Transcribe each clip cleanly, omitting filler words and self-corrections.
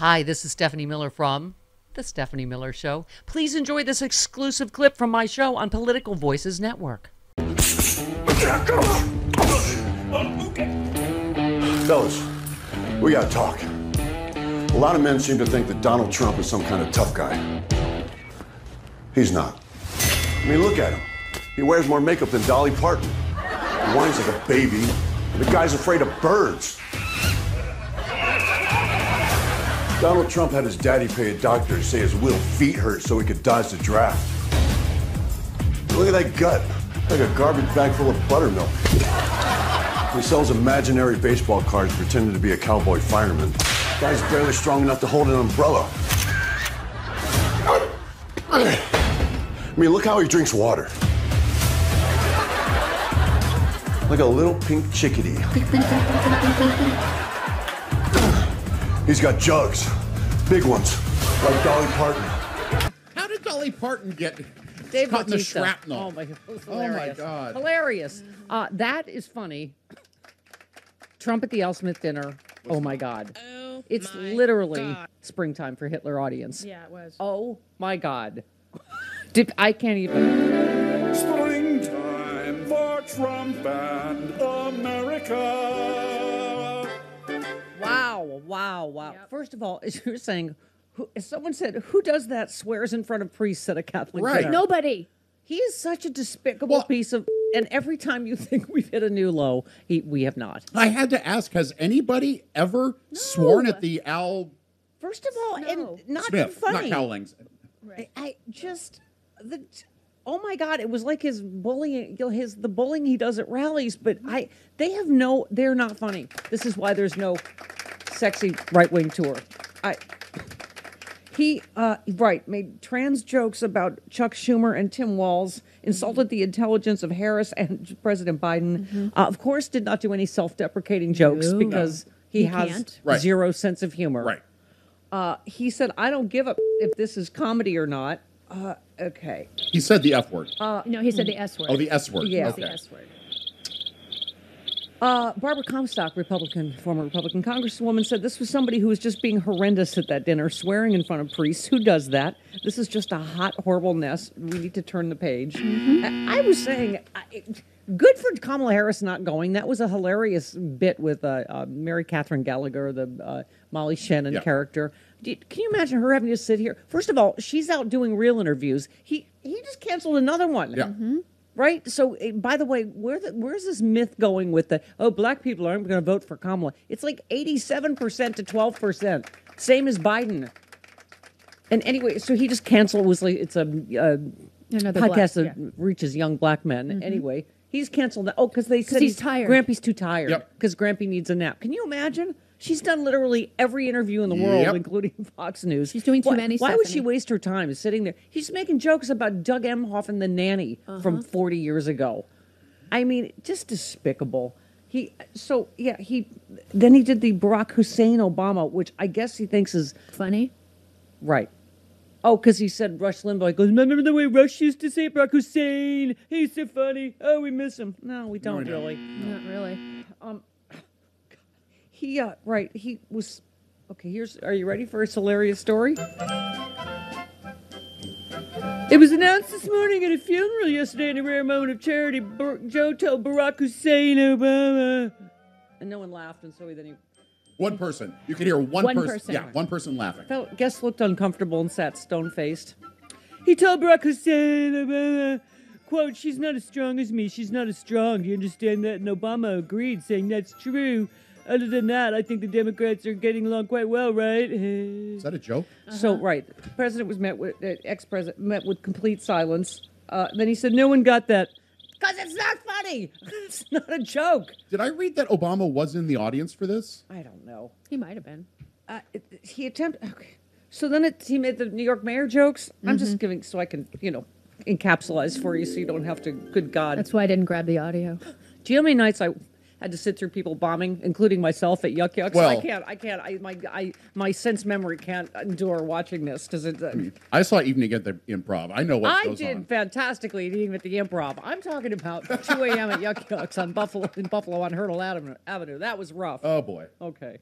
Hi, this is Stephanie Miller from The Stephanie Miller Show. Please enjoy this exclusive clip from my show on Political Voices Network. Fellas, we gotta talk. A lot of men seem to think that Donald Trump is some kind of tough guy. He's not. I mean, look at him. He wears more makeup than Dolly Parton. He whines like a baby. The guy's afraid of birds. Donald Trump had his daddy pay a doctor to say his little feet hurt so he could dodge the draft. Look at that gut, like a garbage bag full of buttermilk. He sells imaginary baseball cards pretending to be a cowboy fireman. Guy's barely strong enough to hold an umbrella. I mean, look how he drinks water. Like a little pink chickadee. He's got jugs, big ones, like Dolly Parton. How did Dolly Parton get Dave caught in the Bautista. shrapnel? Oh my God! Oh my God! Hilarious. That is funny. Trump at the Al Smith dinner. Oh my God! Oh, it's my literally God. springtime for Hitler audience. Yeah, it was. Oh my God! I can't even. Springtime for Trump and America. Wow. Yep. First of all, as you're saying, someone said, who does that swears in front of priests at a Catholic Right. dinner? Nobody. He is such a despicable piece of... And every time you think we've hit a new low, we have not. I had to ask: has anybody ever sworn at the Al First of all, No. and not Smith, funny. not Cowlings? Right. I just... Oh my God! It was like his bullying, the bullying he does at rallies. But they're not funny. This is why there's no sexy right-wing tour. He made trans jokes about Chuck Schumer and Tim Walz, insulted the intelligence of Harris and President Biden. Of course, did not do any self-deprecating jokes because he has can't. Right. zero sense of humor. Right. He said, "I don't give a if this is comedy or not." Okay. He said the F word. No, he said the S word. Oh, the S word. Yeah. It's Okay. the S word. Barbara Comstock, former Republican Congresswoman, said this was somebody who was just being horrendous at that dinner, swearing in front of priests. Who does that? This is just a hot, horrible mess. We need to turn the page. I was saying, good for Kamala Harris not going. That was a hilarious bit with Mary Catherine Gallagher, the Molly Shannon character. Can you imagine her having to sit here? First of all, she's out doing real interviews. He just canceled another one. Yeah. Right? So, by the way, where's this myth going with black people aren't going to vote for Kamala? It's like 87% to 12%. Same as Biden. And anyway, so he just canceled. It was like, it's a Another podcast black, that reaches young black men. Anyway, he's canceled that. Oh, because they said he's tired. Grampy's too tired. Yep. Because Grampy needs a nap. Can you imagine? She's done literally every interview in the world, Yep. including Fox News. She's doing too many, Why would she Stephanie. waste her time sitting there? He's making jokes about Doug Emhoff and the nanny from 40 years ago. I mean, just despicable. Then he did the Barack Hussein Obama, which I guess he thinks is Funny. right. Oh, because he said Rush Limbaugh. He goes, remember the way Rush used to say it, Barack Hussein? He's so funny. Oh, we miss him. No, we don't really. Not really. He was, okay, are you ready for his hilarious story? It was announced this morning at a funeral yesterday in a rare moment of charity. Joe told Barack Hussein Obama. And no one laughed, and so then he... One person. You could hear one One person. person. Yeah, one person laughing. Guest looked uncomfortable and sat stone-faced. He told Barack Hussein Obama, quote, "She's not as strong as me. She's not as strong. Do you understand that?" And Obama agreed, saying that's true. Other than that, I think the Democrats are getting along quite well, right? Is that a joke? So, right. The president was ex-president met with complete silence. Then he said, no one got that. Because it's not funny. It's not a joke. Did I read that Obama was in the audience for this? I don't know. He might have been. He attempted. Okay. So then he made the New York mayor jokes. I'm just giving so I can, encapsulize for you so you don't have to, good God. That's why I didn't grab the audio. Do you know how many nights I had to sit through people bombing, including myself at Yuck Yucks? Well, I can't. My sense memory can't endure watching this because it's. I saw Evening at the Improv. I know what goes did on. fantastically at Eating at the Improv. I'm talking about 2 a.m. at Yuck Yucks in Buffalo on Hurdle Avenue. That was rough. Oh, boy. Okay.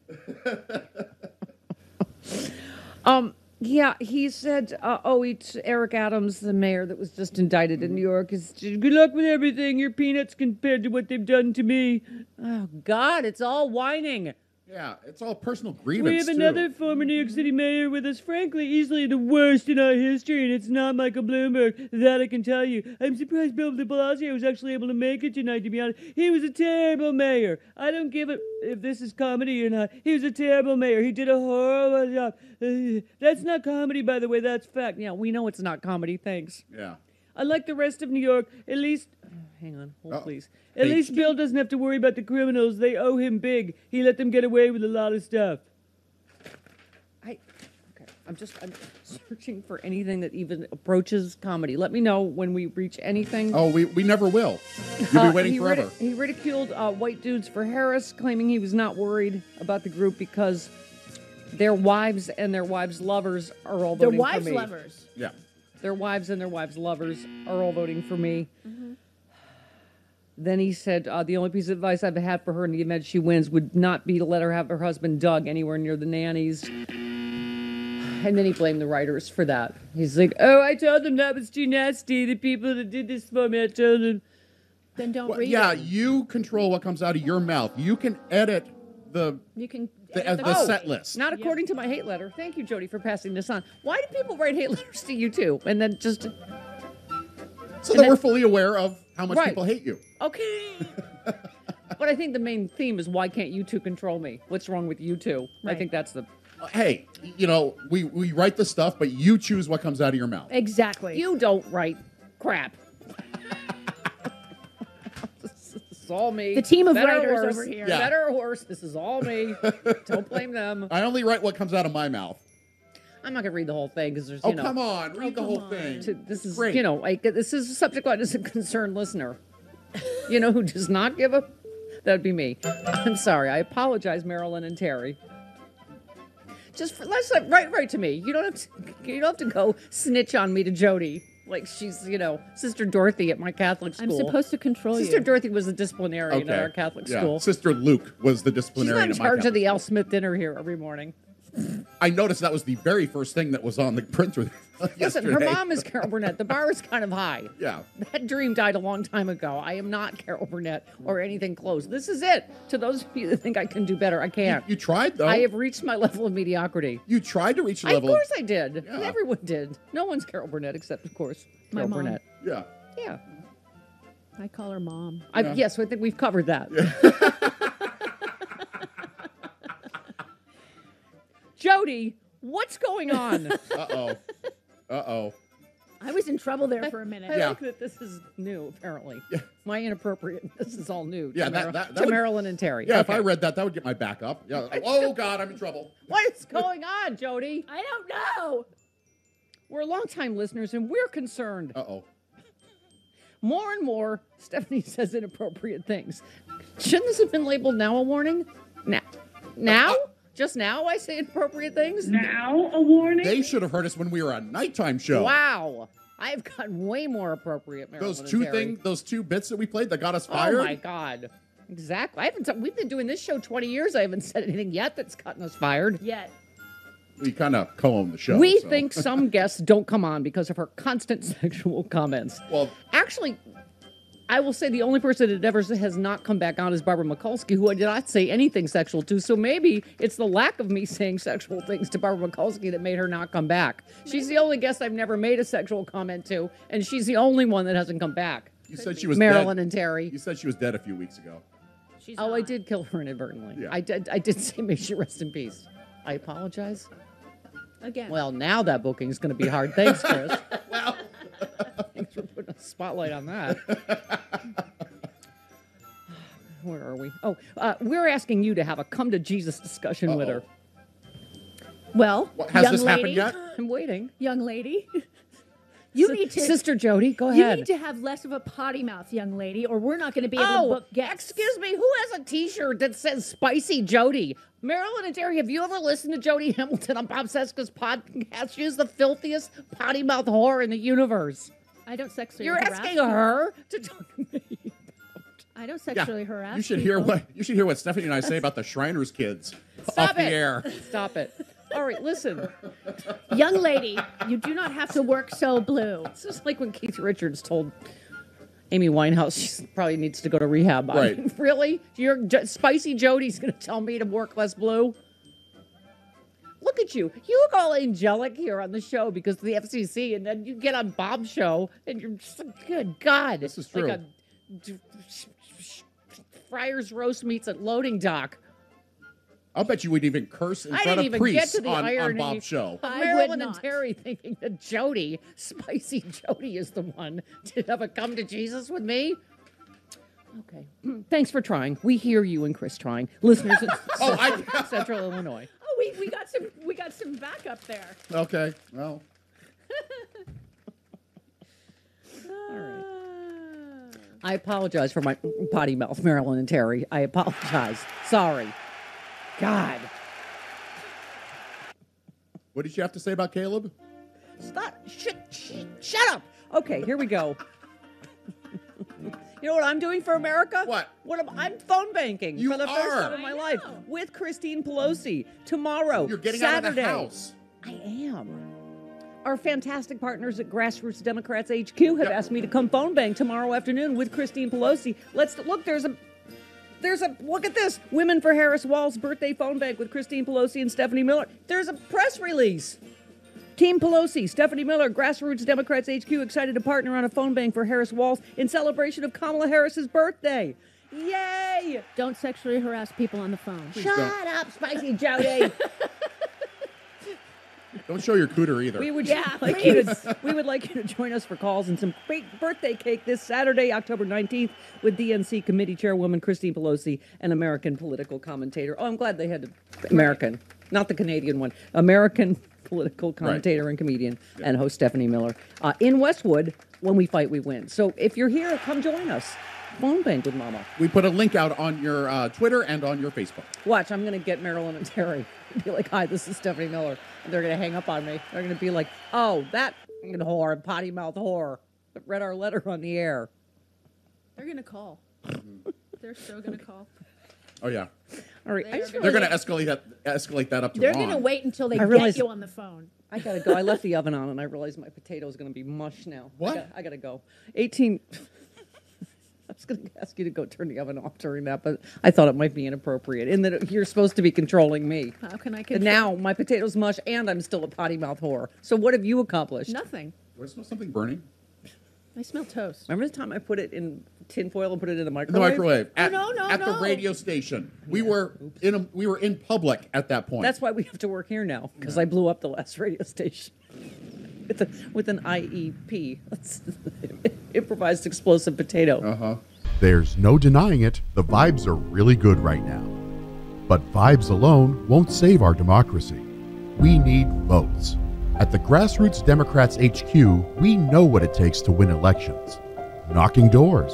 Yeah, he said, it's Eric Adams, the mayor that was just indicted in New York. Is good luck with everything. You're peanuts compared to what they've done to me. Oh, God, it's all whining. Yeah, it's all personal grievance, We have another former New York City mayor with us, frankly, easily the worst in our history, and it's not Michael Bloomberg. That I can tell you. I'm surprised Bill de Blasio was actually able to make it tonight, to be honest. He was a terrible mayor. I don't give a if this is comedy or not. He was a terrible mayor. He did a horrible job. That's not comedy, by the way. That's fact. Yeah, we know it's not comedy. Thanks. Yeah. Unlike the rest of New York, at least... hang on, hold please. At Hey. least Bill doesn't have to worry about the criminals. They owe him big. He let them get away with a lot of stuff. I'm searching for anything that even approaches comedy. Let me know when we reach anything. Oh, we never will. You'll be waiting forever. He ridiculed white dudes for Harris, claiming he was not worried about the group because their wives and their wives' lovers are all voting for me. Their wives' lovers. Yeah. Their wives and their wives' lovers are all voting for me. Mm-hmm. Then he said, the only piece of advice I've had for her in the event she wins would not be to let her have her husband Doug anywhere near the nannies. And then he blamed the writers for that. He's like, I told them that was too nasty. The people that did this for me, I told them. Then don't read Yeah, it. you control what comes out of your mouth. You can edit the You can the set list. Not according to my hate letter. Thank you, Jody, for passing this on. Why do people write hate letters to you, too? And then just... So that we're fully aware of how much Right. people hate you. Okay. But I think the main theme is why can't you two control me? What's wrong with you two? I Right. think that's the... Hey, we write the stuff, but you choose what comes out of your mouth. Exactly. You don't write crap. This is all me. The team of Better or writers worse. over here. Yeah. Better or worse, this is all me. Don't blame them. I only write what comes out of my mouth. I'm not going to read the whole thing because there's, Oh, come on. Read the whole thing. This is, Great. this is a subject line as a concerned listener. Who does not give a... That would be me. I'm sorry. I apologize, Marilyn and Terry. Let's write to me. You don't have to go snitch on me to Jody like she's, Sister Dorothy at my Catholic school. I'm supposed to control Sister you. Dorothy was the disciplinarian at our Catholic school. Sister Luke was the She's disciplinarian. not in at my charge of Catholic the Al Smith dinner here every morning. I noticed that was the very first thing that was on the printer Listen, yesterday. her mom is Carol Burnett. The bar is kind of high. Yeah. That dream died a long time ago. I am not Carol Burnett or anything close. This is it. To those of you that think I can do better, I can't. You tried, though. I have reached my level of mediocrity. You tried to reach the Of level. course I did. Yeah. Everyone did. No one's Carol Burnett except, of course, My Carol mom. Burnett. Yeah. Yeah. I call her mom. Yes, I think we've covered that. Jody, what's going on? Uh-oh. I was in trouble there for a minute. I Yeah. like that this is new, apparently. Yeah. My inappropriateness is all new Yeah, to, that to would- Marilyn and Terry. Yeah, if Okay. I read that would get my back up. Yeah. Oh, God, I'm in trouble. What is going on, Jody? I don't know. We're longtime listeners, and we're concerned. Uh-oh. More and more, Stephanie says inappropriate things. Shouldn't this have been labeled now a warning? Now? Just now I say inappropriate things? Now a warning? They should have heard us when we were on nighttime show. Wow. I have gotten way more appropriate, Marilyn Those and two Terry. things, those two bits that we played that got us fired. Oh, my God. Exactly. We've been doing this show 20 years. I haven't said anything yet that's gotten us fired. Yet. We kind of co-own the show. We so. think some guests don't come on because of her constant sexual comments. Well, Actually, I will say the only person that ever has not come back on is Barbara Mikulski, who I did not say anything sexual to. So maybe it's the lack of me saying sexual things to Barbara Mikulski that made her not come back. She's the only guest I've never made a sexual comment to, and she's the only one that hasn't come back. you said she was Marilyn dead. and Terry. You said she was dead a few weeks ago. She's Oh, I not. did kill her inadvertently. Yeah. I did say may she rest in peace. I apologize. Again. Well, now that booking is going to be hard. Thanks, Chris. Thanks for putting a spotlight on that. Where are we? Oh, we're asking you to have a come to Jesus discussion with her. Well, Has young this lady, happened yet? I'm waiting. Young lady. You need to... Sister Jody, go You ahead. need to have less of a potty mouth, young lady, or we're not going to be able to book guests. Excuse me, who has a T-shirt that says "Spicy Jody"? Marilyn and Terry, have you ever listened to Jody Hamilton on Bob Seska's podcast? She is the filthiest potty mouth whore in the universe. I don't sexually You're harass asking people. her to talk to me. I don't sexually harass You should people. hear what Stephanie and I say about the Shriners kids Stop off the it. air. Stop it. All right, listen. Young lady, you do not have to work so blue. This is like when Keith Richards told Amy Winehouse she probably needs to go to rehab. Right. I mean, really? Spicy Jody's going to tell me to work less blue? Look at you. You look all angelic here on the show because of the FCC, and then you get on Bob's show, and you're just like, good God. This is true. Like a Friar's roast meats at loading dock. I'll bet you would even curse in I front didn't of even priests get to the on irony. Bob's show. I Marilyn would and not. Terry thinking that Jody, Spicy Jody, is the one to have a come to Jesus with me. Okay. Thanks for trying. We hear you and Chris trying. Listeners in Central Illinois. Oh, we got some backup there. Okay, well. All right. I apologize for my potty mouth, Marilyn and Terry. I apologize. Sorry. God. What did you have to say about Caleb? Stop. Shut up. Okay, here we go. You know what I'm doing for America? What? I'm phone banking You for the first are. time in my I life know. with Christine Pelosi tomorrow. You're getting Saturday. out of the house. I am. Our fantastic partners at Grassroots Democrats HQ have asked me to come phone bang tomorrow afternoon with Christine Pelosi. Let's look. There's a look at this. Women for Harris Wall's birthday phone bank with Christine Pelosi and Stephanie Miller. There's a press release. Team Pelosi, Stephanie Miller, Grassroots Democrats HQ excited to partner on a phone bank for Harris Walls in celebration of Kamala Harris's birthday. Yay! Don't sexually harass people on the phone. Shut up, Spicy Jody. Don't show your cooter either. We would Yeah, like you to, we would like you to join us for calls and some great birthday cake this Saturday, October 19th, with DNC Committee Chairwoman Christine Pelosi and American political commentator. Oh, I'm glad they had the American, not the Canadian one. American political commentator and comedian and host Stephanie Miller in Westwood. When we fight, we win. So if you're here, come join us. Phone bank with Mama. We put a link out on your Twitter and on your Facebook. Watch, I'm going to get Marilyn and Terry. Be like, hi, this is Stephanie Miller. And they're going to hang up on me. They're going to be like, oh, that whore, potty mouth whore, that read our letter on the air. They're going to call. They're so going to call. Oh, yeah. All right. They're going to escalate that up to They're Ron. going to wait until they realize- get you on the phone. I got to go. I left the oven on, and I realized my potato is going to be mush now. What? I got to go. 18... I was going to ask you to go turn the oven off during that, but I thought it might be inappropriate in that you're supposed to be controlling me. How can I And control? now my potato's mush, and I'm still a potty mouth whore. So what have you accomplished? Nothing. Do I smell something burning? I smell toast. Remember the time I put it in tin foil and put it in the In the microwave? microwave. At, no, at the no. radio station. We were in public at that point. That's why we have to work here now, because I blew up the last radio station with an IEP. That's improvised explosive potato. There's no denying it, the vibes are really good right now. But vibes alone won't save our democracy. We need votes. At the Grassroots Democrats HQ, we know what it takes to win elections. Knocking doors,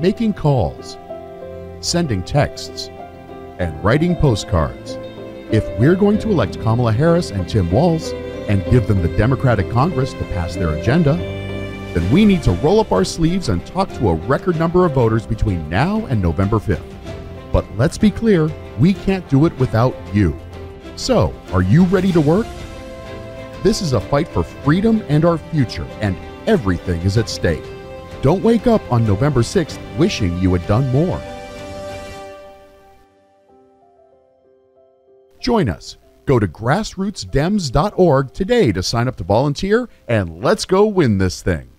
making calls, sending texts, and writing postcards. If we're going to elect Kamala Harris and Tim Walz and give them the Democratic Congress to pass their agenda, then we need to roll up our sleeves and talk to a record number of voters between now and November 5th. But let's be clear, we can't do it without you. So, are you ready to work? This is a fight for freedom and our future, and everything is at stake. Don't wake up on November 6th wishing you had done more. Join us. Go to grassrootsdems.org today to sign up to volunteer, and let's go win this thing.